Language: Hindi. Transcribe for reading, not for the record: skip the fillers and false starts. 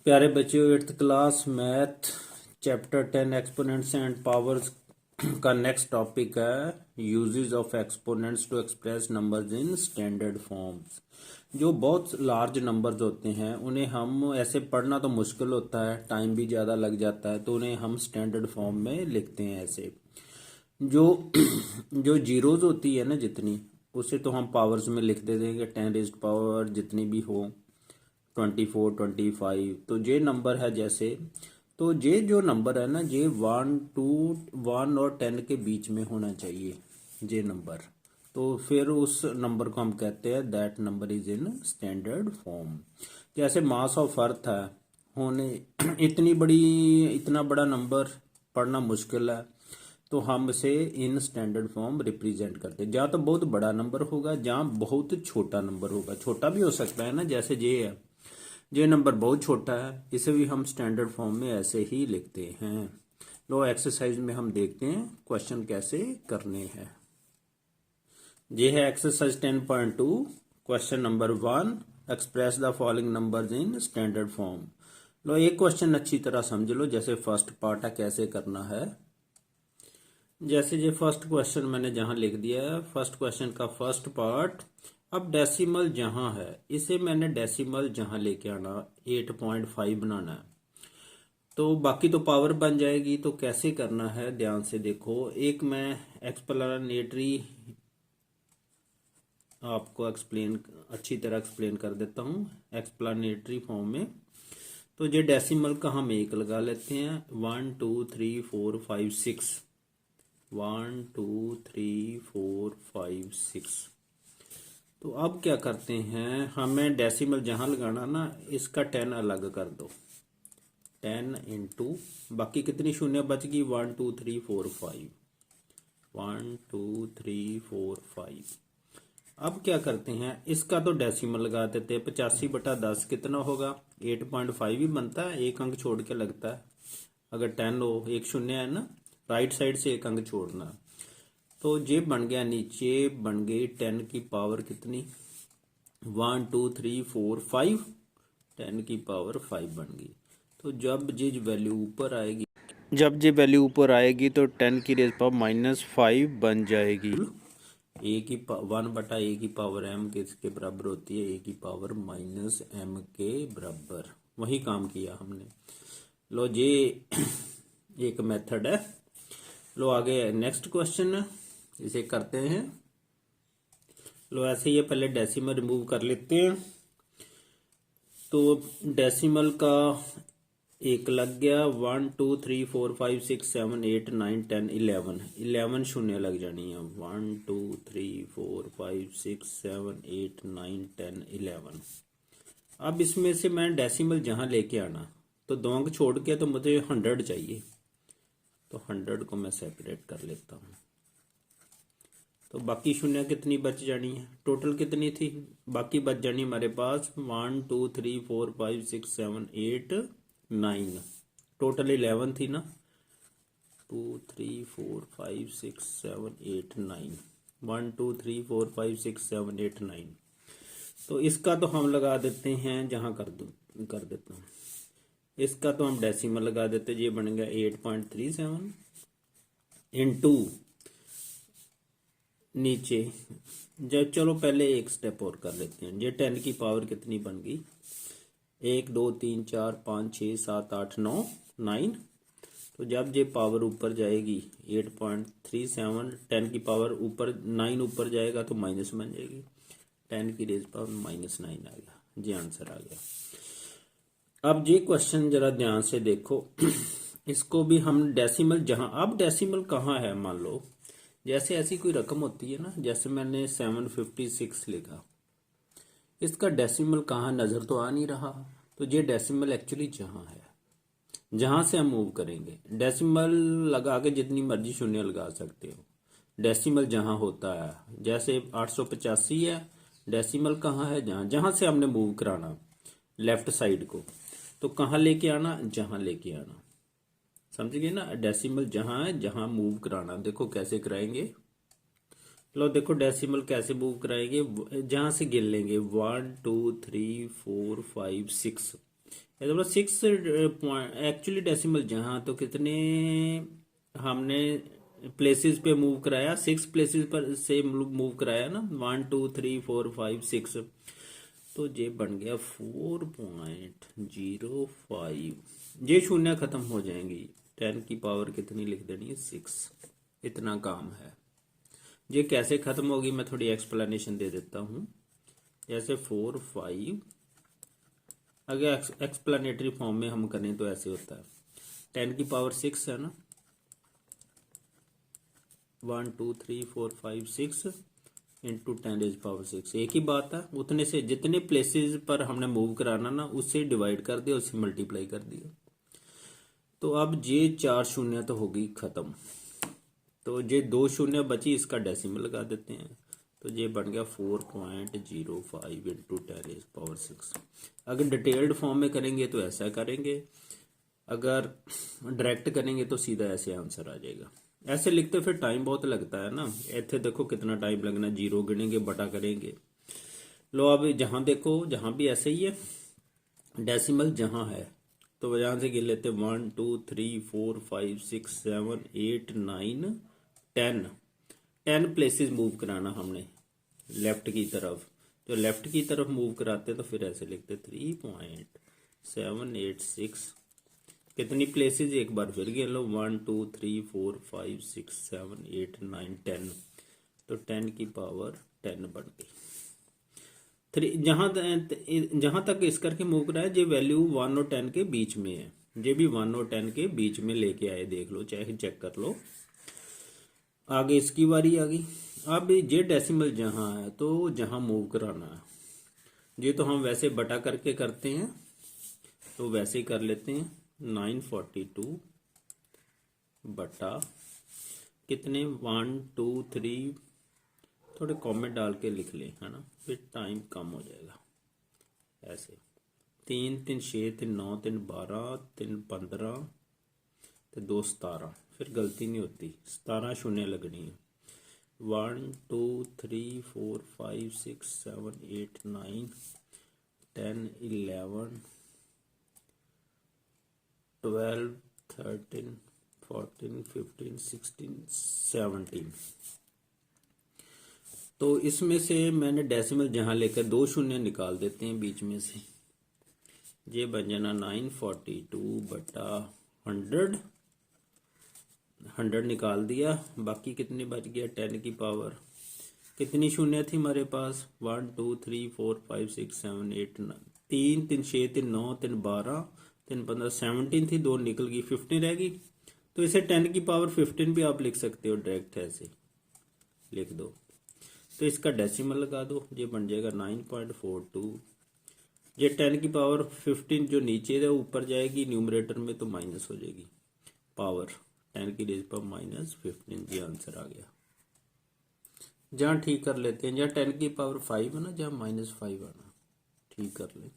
प्यारे बच्चों, 8th class math chapter 10 exponents and powers का नेक्स्ट टॉपिक है uses of exponents to express numbers in standard forms. जो बहुत लार्ज नंबर्स होते हैं उन्हें हम ऐसे पढ़ना तो मुश्किल होता है, टाइम भी ज़्यादा लग जाता है, तो उन्हें हम स्टैंडर्ड फॉर्म में लिखते हैं ऐसे। जो जो जीरोज होती है ना जितनी, उसे तो हम पावर्स में लिख देते हैं कि 10 रेज्ड पावर जितनी भी हो, 24 25। तो ये नंबर है जैसे, तो ये जो नंबर है ना, ये 1 और 10 के बीच में होना चाहिए ये नंबर। तो फिर उस नंबर को हम कहते हैं that number is in standard form. जैसे मास ऑफ अर्थ है, होने इतना बड़ा नंबर पढ़ना मुश्किल है, तो हम इसे इन स्टैंडर्ड फॉर्म रिप्रेजेंट करते हैं। जहाँ तो बहुत बड़ा नंबर होगा, जहाँ बहुत छोटा नंबर होगा। छोटा भी हो सकता है ना, जैसे ये है, ये नंबर बहुत छोटा है, इसे भी हम स्टैंडर्ड फॉर्म में ऐसे ही लिखते हैं। लो एक्सरसाइज में हम देखते हैं क्वेश्चन कैसे करने हैं। ये है exercise 10.2। Question number 1, express the following numbers in standard form. लो एक क्वेश्चन अच्छी तरह समझ लो, जैसे फर्स्ट पार्ट है कैसे करना है। जैसे ये फर्स्ट क्वेश्चन मैंने जहां लिख दिया है, फर्स्ट क्वेश्चन का फर्स्ट पार्ट। अब डेसिमल जहां है, इसे मैंने डेसिमल जहां लेके आना 8.5 बनाना है, तो बाकी तो पावर बन जाएगी। तो कैसे करना है ध्यान से देखो। एक मैं एक्सप्लेनेटरी आपको अच्छी तरह एक्सप्लेन कर देता हूँ एक्सप्लेनेटरी फॉर्म में। तो ये डेसिमल का हम एक लगा लेते हैं, 1 2 3 4 5 6, 1 2 3 4 5 6। तो अब क्या करते हैं, हमें डेसिमल जहां लगाना ना, इसका 10 अलग कर दो। 10 इंटू बाकी कितनी शून्य बच गई, 1 2 3 4 5, 1 2 3 4 5। अब क्या करते हैं, इसका तो डेसिमल लगा देते हैं। 85/10 कितना होगा, 8.5 ही बनता है, एक अंक छोड़ के लगता है। अगर 10 हो, एक शून्य है ना, राइट साइड से एक अंक छोड़ना। तो ये बन गया, नीचे बन गई 10 की पावर कितनी, 1 2 3 4 5, 10 की पावर 5 बन गई। तो जब ये वैल्यू ऊपर आएगी, तो 10 की रेज पावर -5 बन जाएगी। ए की 1/a की पावर m किसके बराबर होती है, a की पावर -m के बराबर। वही काम किया हमने। लो ये एक मेथड है। लो आगे नेक्स्ट क्वेश्चन, इसे करते हैं। लो ऐसे ही पहले डेसिमल रिमूव कर लेते हैं। तो डेसिमल का एक लग गया, 1 2 3 4 5 6 7 8 9 10 11 शून्य लग जानी है। 1 2 3 4 5 6 7 8 9 10 11। अब इसमें से मैं डेसिमल जहां लेके आना, तो 2 अंक छोड़ के तो मुझे 100 चाहिए, तो 100 को मैं सेपरेट कर लेता हूँ। तो बाकी शून्य कितनी बच जानी है, टोटल कितनी थी, बाकी बच जानी हमारे पास 1 2 3 4 5 6 7 8 9, टोटल 11 थी ना। 2 3 4 5 6 7 8 9, 1 2 3 4 5 6 7 8 9। तो इसका तो हम लगा देते हैं, जहां कर देता हूँ, इसका तो हम डेसिमल लगा देते। ये बन गया 8.37 इंटू नीचे। जब चलो पहले एक स्टेप और कर लेते हैं। ये 10 की पावर कितनी बन गई, 1 2 3 4 5 6 7 8 9 9। तो जब ये पावर ऊपर जाएगी 8.37, 10 की पावर ऊपर 9 ऊपर जाएगा तो माइनस बन जाएगी, 10 की रेज पावर -9 आ गया। ये आंसर आ गया। अब ये क्वेश्चन जरा ध्यान से देखो। इसको भी हम डेसिमल जहां, अब डेसिमल कहाँ है, मान लो जैसे ऐसी कोई रकम होती है ना, जैसे मैंने 756 लिखा, इसका डेसिमल कहाँ, नजर तो आ नहीं रहा। तो ये डेसिमल एक्चुअली जहां है, जहां से हम मूव करेंगे। डेसिमल लगा के जितनी मर्जी शून्य लगा सकते हो, डेसिमल जहां होता है। जैसे 885 है, डेसिमल कहाँ है, जहां जहां से हमने मूव कराना लेफ्ट साइड को, तो कहाँ लेके आना, जहां लेके आना। समझ गए ना, डेसिमल जहां है, जहां मूव कराना। देखो कैसे कराएंगे। लो देखो डेसिमल कैसे मूव कराएंगे, जहां से गिन लेंगे 1 2 3 4 5 6, तो मतलब 6 एक्चुअली डेसिमल जहाँ तो कितने हमने प्लेसेस पे मूव कराया, 6 प्लेसेस पर से मूव कराया ना, 1 2 3 4 5 6। तो ये बन गया 4.05। ये शून्य खत्म हो जाएंगी, 10 की पावर कितनी लिख देनी है 6। इतना काम है। ये कैसे खत्म होगी मैं थोड़ी एक्सप्लेनेशन दे देता हूँ। जैसे 4 5 अगर एक्सप्लेनेटरी फॉर्म में हम करें तो ऐसे होता है, 10 की पावर 6 है ना, 1 2 3 4 5 6 इंटू 10 पावर 6। एक ही बात है, उतने से जितने प्लेसेस पर हमने मूव कराना ना उससे डिवाइड कर दिया, उससे मल्टीप्लाई कर दिया। तो अब ये 4 शून्य तो होगी खत्म, तो ये 2 शून्य बची, इसका डेसिमल लगा देते हैं। तो ये बन गया 4.05 इंटू 10 पावर 6। अगर डिटेल्ड फॉर्म में करेंगे तो ऐसा करेंगे, अगर डायरेक्ट करेंगे तो सीधा ऐसे आंसर आ जाएगा। ऐसे लिखते फिर टाइम बहुत लगता है ना, ऐसे देखो कितना टाइम लगना, जीरो गिनेंगे बटा करेंगे। लो अब जहाँ देखो, जहाँ भी ऐसे ही है, डेसिमल जहाँ है तो यहाँ से गिन लेते 1 2 3 4 5 6 7 8 9 10। 10 प्लेसेस मूव कराना हमने लेफ्ट की तरफ, जो लेफ्ट की तरफ मूव कराते तो फिर ऐसे लिखते 3.786। कितनी प्लेसेस एक बार फिर गिन लो, 1 2 3 4 5 6 7 8 9 10। तो 10 की पावर 10 बन गई। जहां तक इस करके मूव कराया, ये वैल्यू 1 और 10 के बीच में है, ये भी 1 और 10 के बीच में लेके आए, देख लो चाहे चेक कर लो। आगे इसकी बारी आ गई। अब ये डेसिमल जहां है तो जहां मूव कराना है, ये तो हम वैसे बटा करके करते हैं, तो वैसे ही कर लेते हैं। 942 बटा कितने 1 2 3, थोड़े कमेंट डाल के लिख लें है ना, फिर टाइम कम हो जाएगा। ऐसे 3 3 6 3 9 3 12 3 15 तो 2 17, फिर गलती नहीं होती, 17 शून्य लगनी है। 1 2 3 4 5 6 7 8 9 10 11 12 13 14 15 16 17। तो इसमें से मैंने डेसिमल जहां लेकर 2 शून्य निकाल देते हैं बीच में से, ये बन जाना 942 बटा 100 निकाल दिया। बाकी कितने बच गया, 10 की पावर कितनी शून्य थी हमारे पास, 1 2 3 4 5 6 7 8 9 3 3 6 3 9 3 12 3 15 17 थी, 2 निकल गई, 15 रहेगी। तो इसे 10 की पावर 15 भी आप लिख सकते हो, डायरेक्ट ऐसे लिख दो। तो इसका डेसिमल लगा दो, ये बन जाएगा 9.42। ये 10 की पावर 15 जो नीचे है ऊपर जाएगी न्यूमरेटर में, तो माइनस हो जाएगी पावर, 10 की रेज पर -15। ये आंसर आ गया। जहाँ ठीक कर लेते हैं, जहाँ 10 की पावर 5 है ना, जहाँ -5 आना, ठीक कर लें।